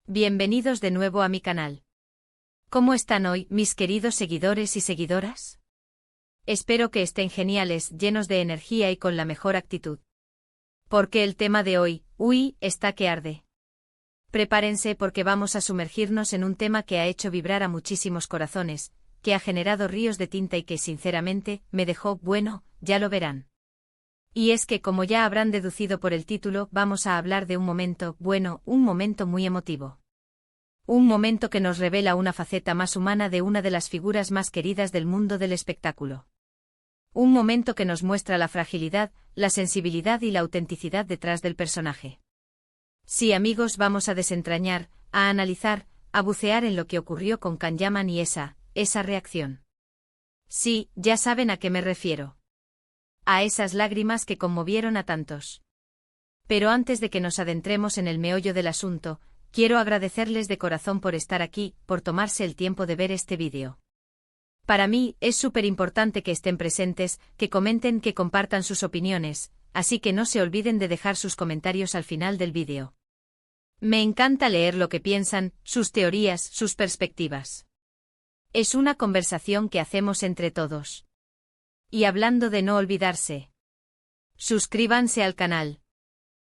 Bienvenidos de nuevo a mi canal. ¿Cómo están hoy, mis queridos seguidores y seguidoras? Espero que estén geniales, llenos de energía y con la mejor actitud. Porque el tema de hoy, está que arde. Prepárense porque vamos a sumergirnos en un tema que ha hecho vibrar a muchísimos corazones, que ha generado ríos de tinta y que sinceramente, me dejó, bueno, ya lo verán. Y es que como ya habrán deducido por el título, vamos a hablar de un momento, un momento muy emotivo. Un momento que nos revela una faceta más humana de una de las figuras más queridas del mundo del espectáculo. Un momento que nos muestra la fragilidad, la sensibilidad y la autenticidad detrás del personaje. Sí, amigos, vamos a desentrañar, a analizar, a bucear en lo que ocurrió con Can Yaman y esa reacción. Sí, ya saben a qué me refiero. A esas lágrimas que conmovieron a tantos. Pero antes de que nos adentremos en el meollo del asunto, quiero agradecerles de corazón por estar aquí, por tomarse el tiempo de ver este vídeo. Para mí, es súper importante que estén presentes, que comenten, que compartan sus opiniones, así que no se olviden de dejar sus comentarios al final del vídeo. Me encanta leer lo que piensan, sus teorías, sus perspectivas. Es una conversación que hacemos entre todos. Y hablando de no olvidarse. Suscríbanse al canal.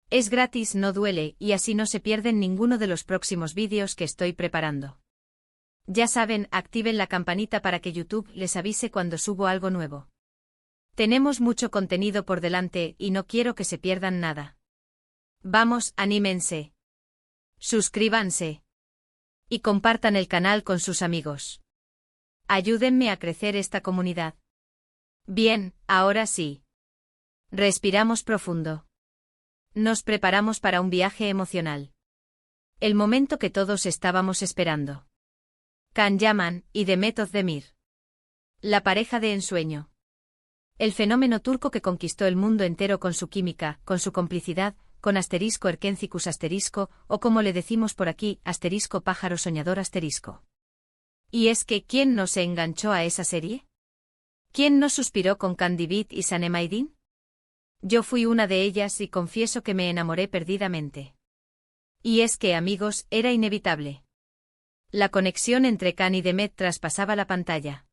Es gratis, no duele, y así no se pierden ninguno de los próximos vídeos que estoy preparando. Ya saben, activen la campanita para que YouTube les avise cuando subo algo nuevo. Tenemos mucho contenido por delante y no quiero que se pierdan nada. Vamos, anímense. Suscríbanse. Y compartan el canal con sus amigos. Ayúdenme a crecer esta comunidad. Bien, ahora sí. Respiramos profundo. Nos preparamos para un viaje emocional. El momento que todos estábamos esperando. Can Yaman y Demet Özdemir. La pareja de ensueño. El fenómeno turco que conquistó el mundo entero con su química, con su complicidad, con *Erkencicus*, o como le decimos por aquí, *pájaro soñador*. Y es que, ¿quién no se enganchó a esa serie? ¿Quién no suspiró con Candibit y Sanem Aydin? Yo fui una de ellas y confieso que me enamoré perdidamente. Y es que, amigos, era inevitable. La conexión entre Can y Demet traspasaba la pantalla.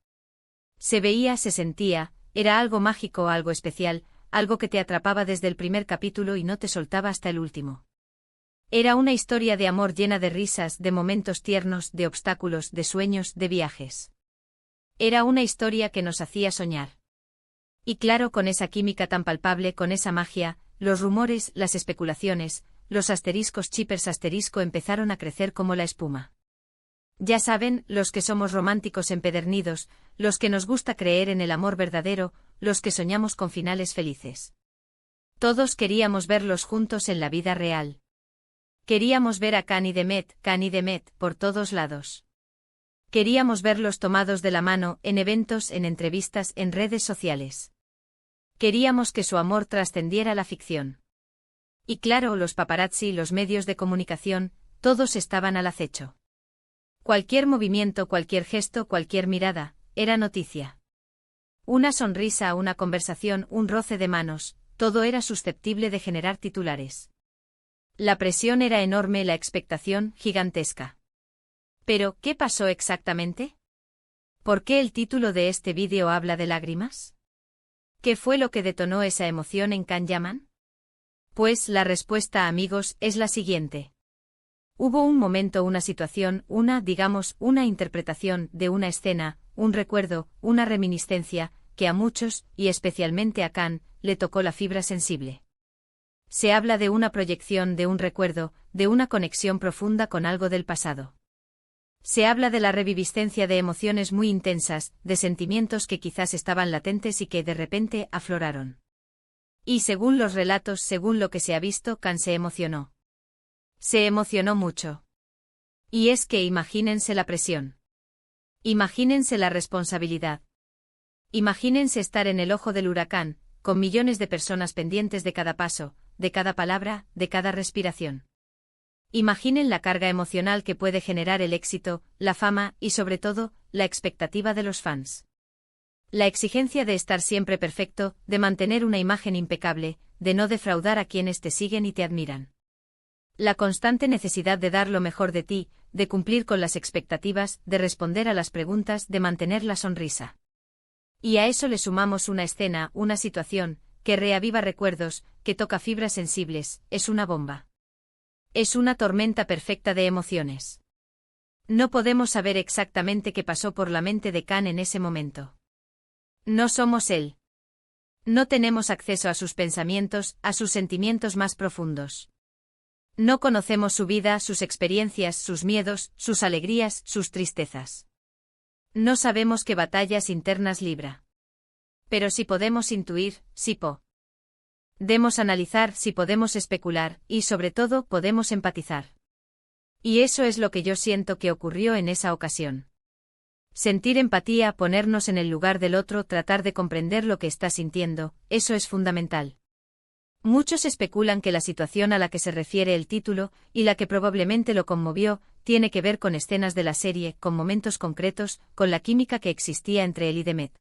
Se veía, se sentía, era algo mágico, algo especial, algo que te atrapaba desde el primer capítulo y no te soltaba hasta el último. Era una historia de amor llena de risas, de momentos tiernos, de obstáculos, de sueños, de viajes. Era una historia que nos hacía soñar. Y claro, con esa química tan palpable, con esa magia, los rumores, las especulaciones, los *chippers* empezaron a crecer como la espuma. Ya saben, los que somos románticos empedernidos, los que nos gusta creer en el amor verdadero, los que soñamos con finales felices. Todos queríamos verlos juntos en la vida real. Queríamos ver a Can y Demet, por todos lados. Queríamos verlos tomados de la mano, en eventos, en entrevistas, en redes sociales. Queríamos que su amor trascendiera la ficción. Y claro, los paparazzi, los medios de comunicación, todos estaban al acecho. Cualquier movimiento, cualquier gesto, cualquier mirada, era noticia. Una sonrisa, una conversación, un roce de manos, todo era susceptible de generar titulares. La presión era enorme, la expectación, gigantesca. Pero, ¿qué pasó exactamente? ¿Por qué el título de este vídeo habla de lágrimas? ¿Qué fue lo que detonó esa emoción en Can Yaman? Pues la respuesta, amigos, es la siguiente. Hubo un momento, una situación, una interpretación de una escena, un recuerdo, una reminiscencia, que a muchos, y especialmente a Can, le tocó la fibra sensible. Se habla de una proyección, de un recuerdo, de una conexión profunda con algo del pasado. Se habla de la reviviscencia de emociones muy intensas, de sentimientos que quizás estaban latentes y que de repente afloraron. Y según los relatos, según lo que se ha visto, Can se emocionó. Se emocionó mucho. Y es que imagínense la presión. Imagínense la responsabilidad. Imagínense estar en el ojo del huracán, con millones de personas pendientes de cada paso, de cada palabra, de cada respiración. Imaginen la carga emocional que puede generar el éxito, la fama y sobre todo, la expectativa de los fans. La exigencia de estar siempre perfecto, de mantener una imagen impecable, de no defraudar a quienes te siguen y te admiran. La constante necesidad de dar lo mejor de ti, de cumplir con las expectativas, de responder a las preguntas, de mantener la sonrisa. Y a eso le sumamos una escena, una situación, que reaviva recuerdos, que toca fibras sensibles, es una bomba. Es una tormenta perfecta de emociones. No podemos saber exactamente qué pasó por la mente de Khan en ese momento. No somos él. No tenemos acceso a sus pensamientos, a sus sentimientos más profundos. No conocemos su vida, sus experiencias, sus miedos, sus alegrías, sus tristezas. No sabemos qué batallas internas libra. Pero sí podemos intuir, sí podemos analizar, sí podemos especular, y sobre todo podemos empatizar. Y eso es lo que yo siento que ocurrió en esa ocasión. Sentir empatía, ponernos en el lugar del otro, tratar de comprender lo que está sintiendo, eso es fundamental. Muchos especulan que la situación a la que se refiere el título, y la que probablemente lo conmovió, tiene que ver con escenas de la serie, con momentos concretos, con la química que existía entre él y Demet.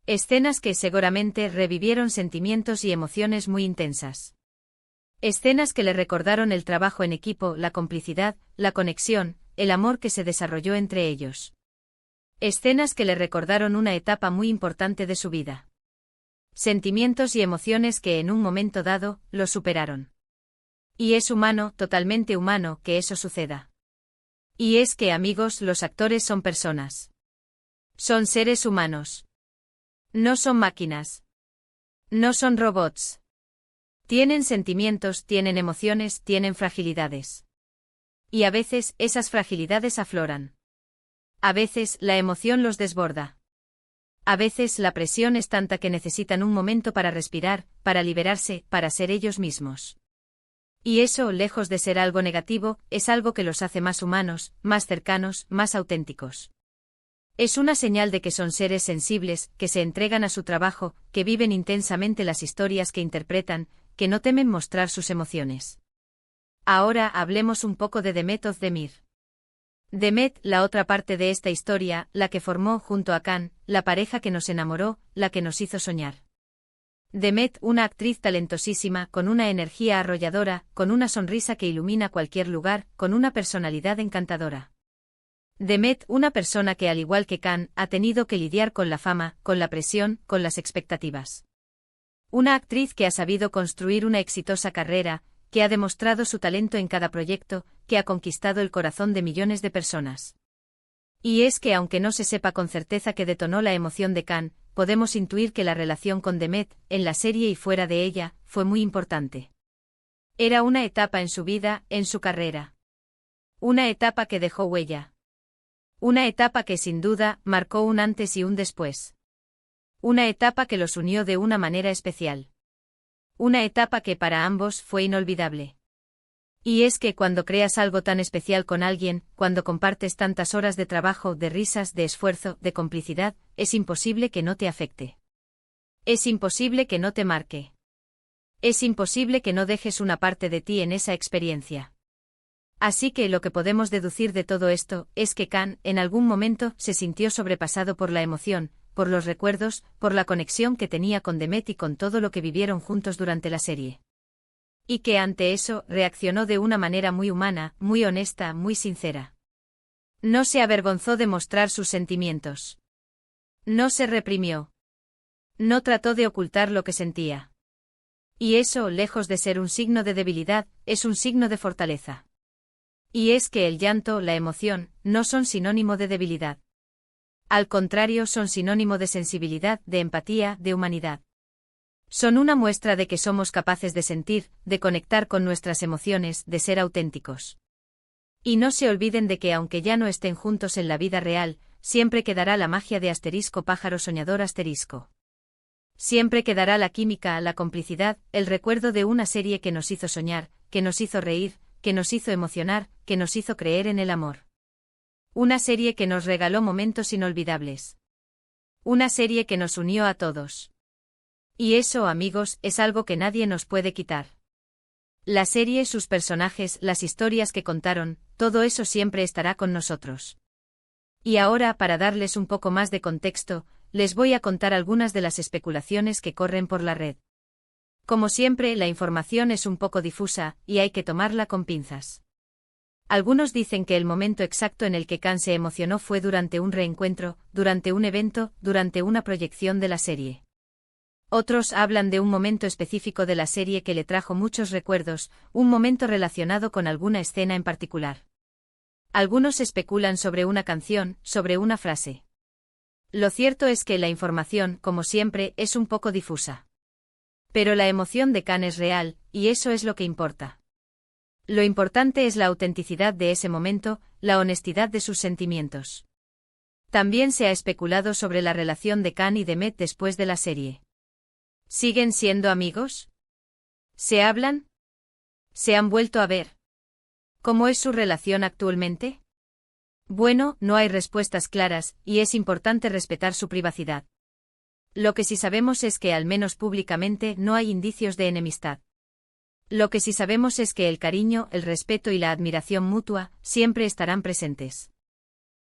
Escenas que seguramente revivieron sentimientos y emociones muy intensas. Escenas que le recordaron el trabajo en equipo, la complicidad, la conexión, el amor que se desarrolló entre ellos. Escenas que le recordaron una etapa muy importante de su vida. Sentimientos y emociones que en un momento dado, lo superaron. Y es humano, totalmente humano, que eso suceda. Y es que, amigos, los actores son personas. Son seres humanos. No son máquinas. No son robots. Tienen sentimientos, tienen emociones, tienen fragilidades. Y a veces, esas fragilidades afloran. A veces, la emoción los desborda. A veces, la presión es tanta que necesitan un momento para respirar, para liberarse, para ser ellos mismos. Y eso, lejos de ser algo negativo, es algo que los hace más humanos, más cercanos, más auténticos. Es una señal de que son seres sensibles, que se entregan a su trabajo, que viven intensamente las historias que interpretan, que no temen mostrar sus emociones. Ahora hablemos un poco de Demet Özdemir. Demet, la otra parte de esta historia, la que formó junto a Khan, la pareja que nos enamoró, la que nos hizo soñar. Demet, una actriz talentosísima, con una energía arrolladora, con una sonrisa que ilumina cualquier lugar, con una personalidad encantadora. Demet, una persona que al igual que Khan, ha tenido que lidiar con la fama, con la presión, con las expectativas. Una actriz que ha sabido construir una exitosa carrera, que ha demostrado su talento en cada proyecto, que ha conquistado el corazón de millones de personas. Y es que aunque no se sepa con certeza qué detonó la emoción de Khan, podemos intuir que la relación con Demet, en la serie y fuera de ella, fue muy importante. Era una etapa en su vida, en su carrera. Una etapa que dejó huella. Una etapa que sin duda, marcó un antes y un después. Una etapa que los unió de una manera especial. Una etapa que para ambos fue inolvidable. Y es que cuando creas algo tan especial con alguien, cuando compartes tantas horas de trabajo, de risas, de esfuerzo, de complicidad, es imposible que no te afecte. Es imposible que no te marque. Es imposible que no dejes una parte de ti en esa experiencia. Así que lo que podemos deducir de todo esto, es que Khan, en algún momento, se sintió sobrepasado por la emoción, por los recuerdos, por la conexión que tenía con Demet y con todo lo que vivieron juntos durante la serie. Y que ante eso, reaccionó de una manera muy humana, muy honesta, muy sincera. No se avergonzó de mostrar sus sentimientos. No se reprimió. No trató de ocultar lo que sentía. Y eso, lejos de ser un signo de debilidad, es un signo de fortaleza. Y es que el llanto, la emoción, no son sinónimo de debilidad. Al contrario, son sinónimo de sensibilidad, de empatía, de humanidad. Son una muestra de que somos capaces de sentir, de conectar con nuestras emociones, de ser auténticos. Y no se olviden de que aunque ya no estén juntos en la vida real, siempre quedará la magia de *pájaro soñador*. Siempre quedará la química, la complicidad, el recuerdo de una serie que nos hizo soñar, que nos hizo reír, que nos hizo emocionar, que nos hizo creer en el amor. Una serie que nos regaló momentos inolvidables. Una serie que nos unió a todos. Y eso, amigos, es algo que nadie nos puede quitar. La serie, sus personajes, las historias que contaron, todo eso siempre estará con nosotros. Y ahora, para darles un poco más de contexto, les voy a contar algunas de las especulaciones que corren por la red. Como siempre, la información es un poco difusa, y hay que tomarla con pinzas. Algunos dicen que el momento exacto en el que Khan se emocionó fue durante un reencuentro, durante un evento, durante una proyección de la serie. Otros hablan de un momento específico de la serie que le trajo muchos recuerdos, un momento relacionado con alguna escena en particular. Algunos especulan sobre una canción, sobre una frase. Lo cierto es que la información, como siempre, es un poco difusa. Pero la emoción de Khan es real, y eso es lo que importa. Lo importante es la autenticidad de ese momento, la honestidad de sus sentimientos. También se ha especulado sobre la relación de Khan y Demet después de la serie. ¿Siguen siendo amigos? ¿Se hablan? ¿Se han vuelto a ver? ¿Cómo es su relación actualmente? Bueno, no hay respuestas claras, y es importante respetar su privacidad. Lo que sí sabemos es que al menos públicamente no hay indicios de enemistad. Lo que sí sabemos es que el cariño, el respeto y la admiración mutua siempre estarán presentes.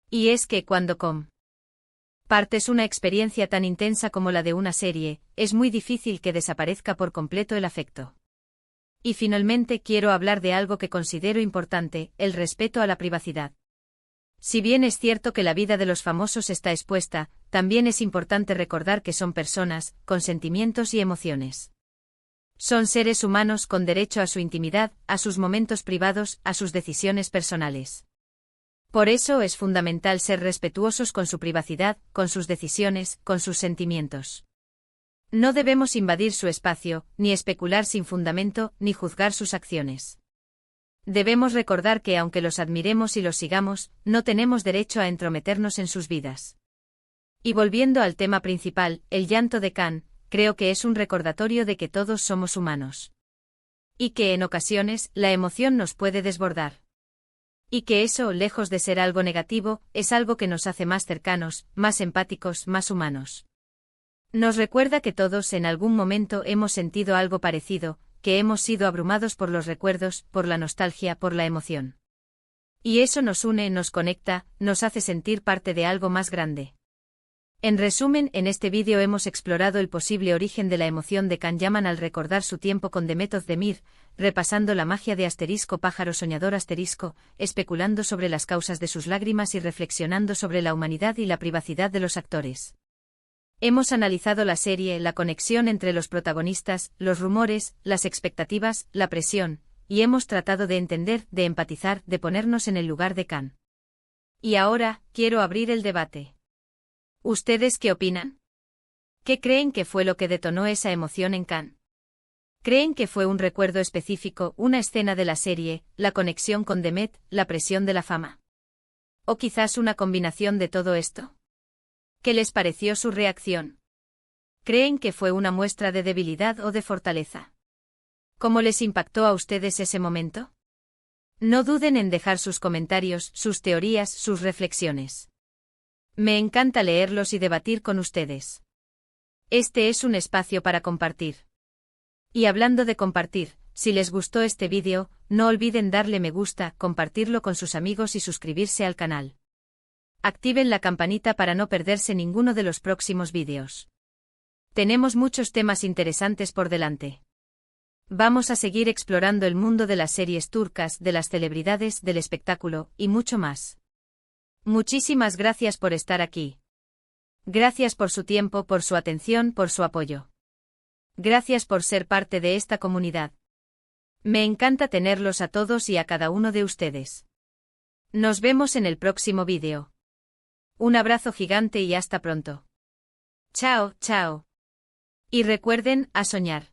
Y es que cuando compartes una experiencia tan intensa como la de una serie, es muy difícil que desaparezca por completo el afecto. Y finalmente quiero hablar de algo que considero importante, el respeto a la privacidad. Si bien es cierto que la vida de los famosos está expuesta, también es importante recordar que son personas, con sentimientos y emociones. Son seres humanos con derecho a su intimidad, a sus momentos privados, a sus decisiones personales. Por eso es fundamental ser respetuosos con su privacidad, con sus decisiones, con sus sentimientos. No debemos invadir su espacio, ni especular sin fundamento, ni juzgar sus acciones. Debemos recordar que aunque los admiremos y los sigamos, no tenemos derecho a entrometernos en sus vidas. Y volviendo al tema principal, el llanto de Khan, creo que es un recordatorio de que todos somos humanos. Y que en ocasiones, la emoción nos puede desbordar. Y que eso, lejos de ser algo negativo, es algo que nos hace más cercanos, más empáticos, más humanos. Nos recuerda que todos en algún momento hemos sentido algo parecido, que hemos sido abrumados por los recuerdos, por la nostalgia, por la emoción. Y eso nos une, nos conecta, nos hace sentir parte de algo más grande. En resumen, en este vídeo hemos explorado el posible origen de la emoción de Khan Yaman al recordar su tiempo con Demet Özdemir, repasando la magia de pájaro soñador especulando sobre las causas de sus lágrimas y reflexionando sobre la humanidad y la privacidad de los actores. Hemos analizado la serie, la conexión entre los protagonistas, los rumores, las expectativas, la presión, y hemos tratado de entender, de empatizar, de ponernos en el lugar de Khan. Y ahora, quiero abrir el debate. ¿Ustedes qué opinan? ¿Qué creen que fue lo que detonó esa emoción en Khan? ¿Creen que fue un recuerdo específico, una escena de la serie, la conexión con Demet, la presión de la fama? ¿O quizás una combinación de todo esto? ¿Qué les pareció su reacción? ¿Creen que fue una muestra de debilidad o de fortaleza? ¿Cómo les impactó a ustedes ese momento? No duden en dejar sus comentarios, sus teorías, sus reflexiones. Me encanta leerlos y debatir con ustedes. Este es un espacio para compartir. Y hablando de compartir, si les gustó este vídeo, no olviden darle me gusta, compartirlo con sus amigos y suscribirse al canal. Activen la campanita para no perderse ninguno de los próximos vídeos. Tenemos muchos temas interesantes por delante. Vamos a seguir explorando el mundo de las series turcas, de las celebridades, del espectáculo, y mucho más. Muchísimas gracias por estar aquí. Gracias por su tiempo, por su atención, por su apoyo. Gracias por ser parte de esta comunidad. Me encanta tenerlos a todos y a cada uno de ustedes. Nos vemos en el próximo vídeo. Un abrazo gigante y hasta pronto. Chao, chao. Y recuerden, a soñar.